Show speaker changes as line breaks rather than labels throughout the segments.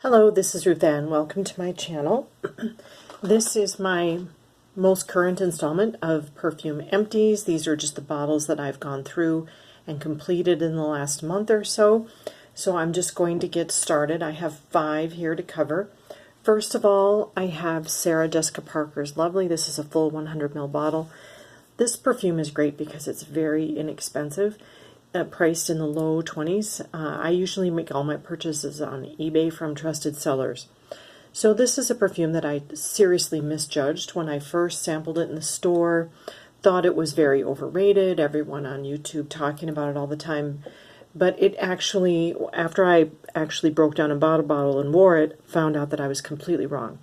Hello, this is Ruth Ann. Welcome to my channel. This is my most current installment of Perfume Empties. These are just the bottles that I've gone through and completed in the last month or so. So I'm just going to get started. I have 5 here to cover. First of all, I have Sarah Jessica Parker's Lovely. This is a full 100 ml bottle. This perfume is great because it's very inexpensive. Priced in the low 20s. I usually make all my purchases on eBay from trusted sellers. So this is a perfume that I seriously misjudged when I first sampled it in the store. Thought it was very overrated, everyone on YouTube talking about it all the time. But it actually, after I actually broke down a bottle and wore it, found out that I was completely wrong.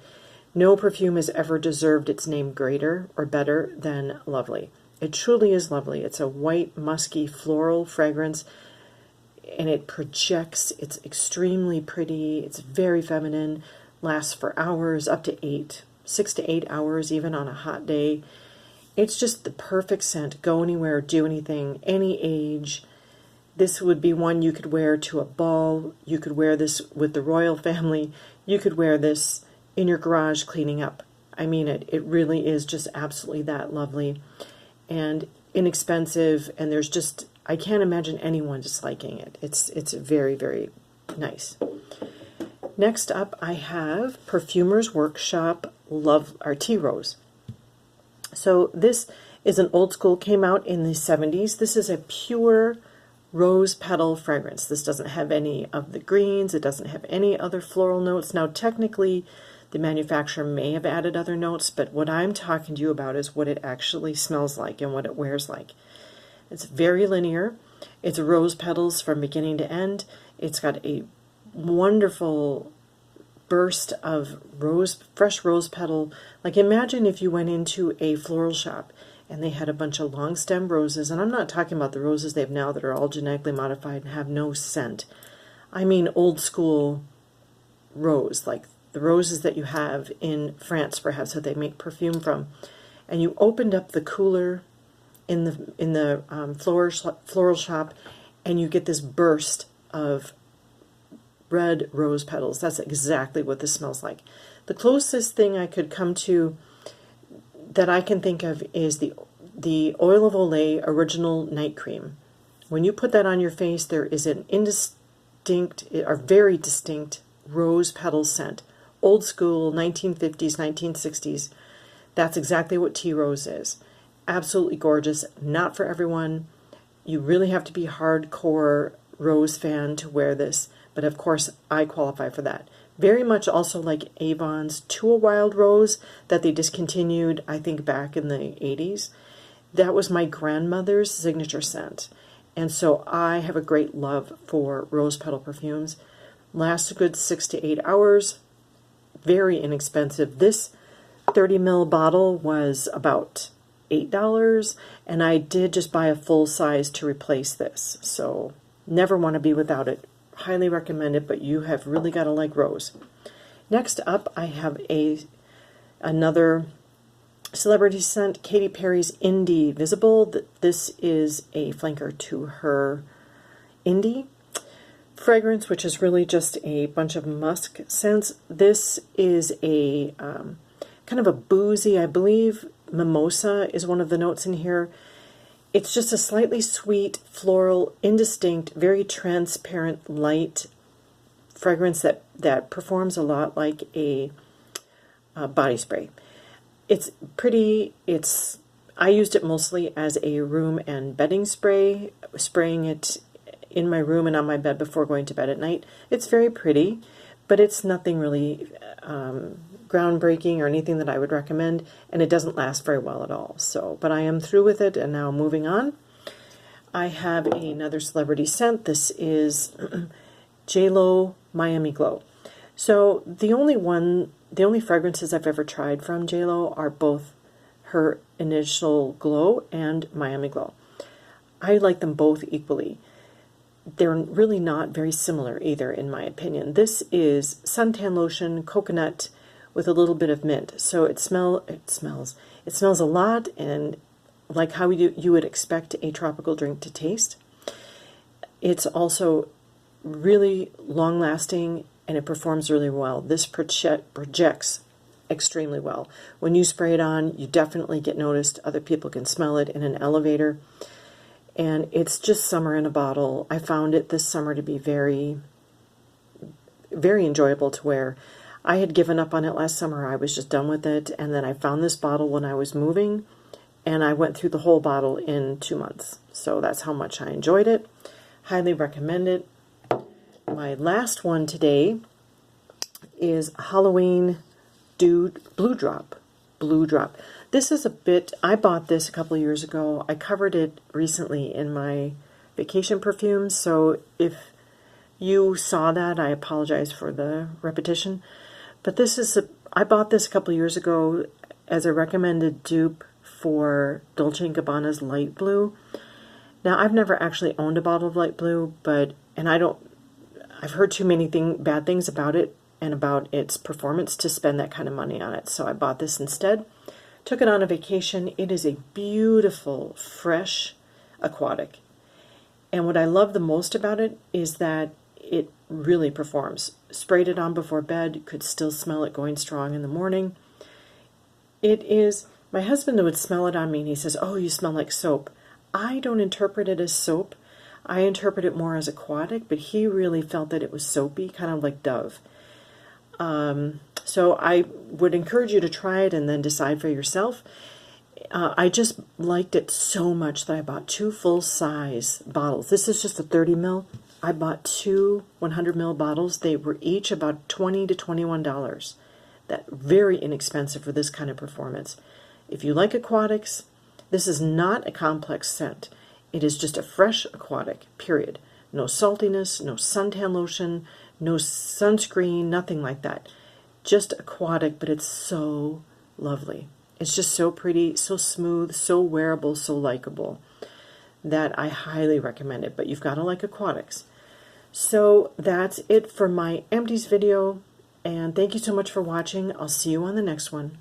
No perfume has ever deserved its name greater or better than Lovely. It truly is lovely. It's a white, musky, floral fragrance, and it projects. It's extremely pretty. It's very feminine, lasts for hours, up to 6 to 8 hours, even on a hot day. It's just the perfect scent. Go anywhere, do anything, any age. This would be one you could wear to a ball. You could wear this with the royal family. You could wear this in your garage cleaning up. I mean, it really is just absolutely that lovely and inexpensive, and there's just, I can't imagine anyone disliking it. It's very, very nice. Next up, I have Perfumers Workshop Tea Rose. So this is an old school, came out in the 70s. This is a pure rose petal fragrance. This doesn't have any of the greens. It doesn't have any other floral notes. Now, technically, the manufacturer may have added other notes, but what I'm talking to you about is what it actually smells like and what it wears like. It's very linear. It's rose petals from beginning to end. It's got a wonderful burst of fresh rose petal. Like, imagine if you went into a floral shop and they had a bunch of long stem roses, and I'm not talking about the roses they have now that are all genetically modified and have no scent. I mean old school rose, like the roses that you have in France, perhaps, that they make perfume from, and you opened up the cooler in the floral shop, and you get this burst of red rose petals. That's exactly what this smells like. The closest thing I could come to that I can think of is the Oil of Olay Original Night Cream. When you put that on your face, there is an indistinct or very distinct rose petal scent. Old school, 1950s, 1960s. That's exactly what tea rose is. Absolutely gorgeous. Not for everyone. You really have to be a hardcore rose fan to wear this. But of course, I qualify for that. Very much also like Avon's To a Wild Rose that they discontinued, I think, back in the 80s. That was my grandmother's signature scent. And so I have a great love for rose petal perfumes. Lasts a good 6 to 8 hours. Very inexpensive. This 30 ml bottle was about $8, and I did just buy a full size to replace this. So never want to be without it. Highly recommend it, but you have really got to like rose. Next up, I have another celebrity scent, Katy Perry's Indi Visible. This is a flanker to her Indi fragrance, which is really just a bunch of musk scents. This is a kind of a boozy, I believe mimosa is one of the notes in here. It's just a slightly sweet, floral, indistinct, very transparent, light fragrance that performs a lot like a body spray. It's pretty. I used it mostly as a room and bedding spray, spraying it in my room and on my bed before going to bed at night. It's very pretty, but it's nothing really groundbreaking or anything that I would recommend, and it doesn't last very well at all. So, but I am through with it, and now moving on. I have another celebrity scent. This is JLo Miami Glow. So the only fragrances I've ever tried from JLo are both her initial Glow and Miami Glow. I like them both equally. They're really not very similar either, in my opinion. This is suntan lotion, coconut, with a little bit of mint. So it smells a lot, and like how you would expect a tropical drink to taste. It's also really long-lasting. and it performs really well. This projects extremely well. When you spray it on, you definitely get noticed. Other people can smell it in an elevator. And it's just summer in a bottle. I found it this summer to be very, very enjoyable to wear. I had given up on it last summer. I was just done with it. And then I found this bottle when I was moving, and I went through the whole bottle in 2 months. So that's how much I enjoyed it. Highly recommend it. My last one today is Halloween Blue Drop. Blue Drop. This is a bit, I bought this a couple of years ago. I covered it recently in my vacation perfumes. So if you saw that, I apologize for the repetition. But this is I bought this a couple of years ago as a recommended dupe for Dolce & Gabbana's Light Blue. Now, I've never actually owned a bottle of Light Blue, I've heard too many bad things about it and about its performance to spend that kind of money on it. So I bought this instead. Took it on a vacation. It is a beautiful, fresh aquatic. And what I love the most about it is that it really performs. Sprayed it on before bed, could still smell it going strong in the morning. It is, my husband would smell it on me and he says, "Oh, you smell like soap." I don't interpret it as soap. I interpret it more as aquatic, but he really felt that it was soapy, kind of like Dove. So I would encourage you to try it and then decide for yourself. I just liked it so much that I bought 2 full-size bottles. This is just a 30 ml. I bought 2 100 ml bottles. They were each about $20 to $21. That very inexpensive for this kind of performance. If you like aquatics, this is not a complex scent. It is just a fresh aquatic, period. No saltiness, no suntan lotion, no sunscreen, nothing like that. Just aquatic, but it's so lovely. It's just so pretty, so smooth, so wearable, so likable that I highly recommend it. But you've got to like aquatics. So that's it for my Empties video. And thank you so much for watching. I'll see you on the next one.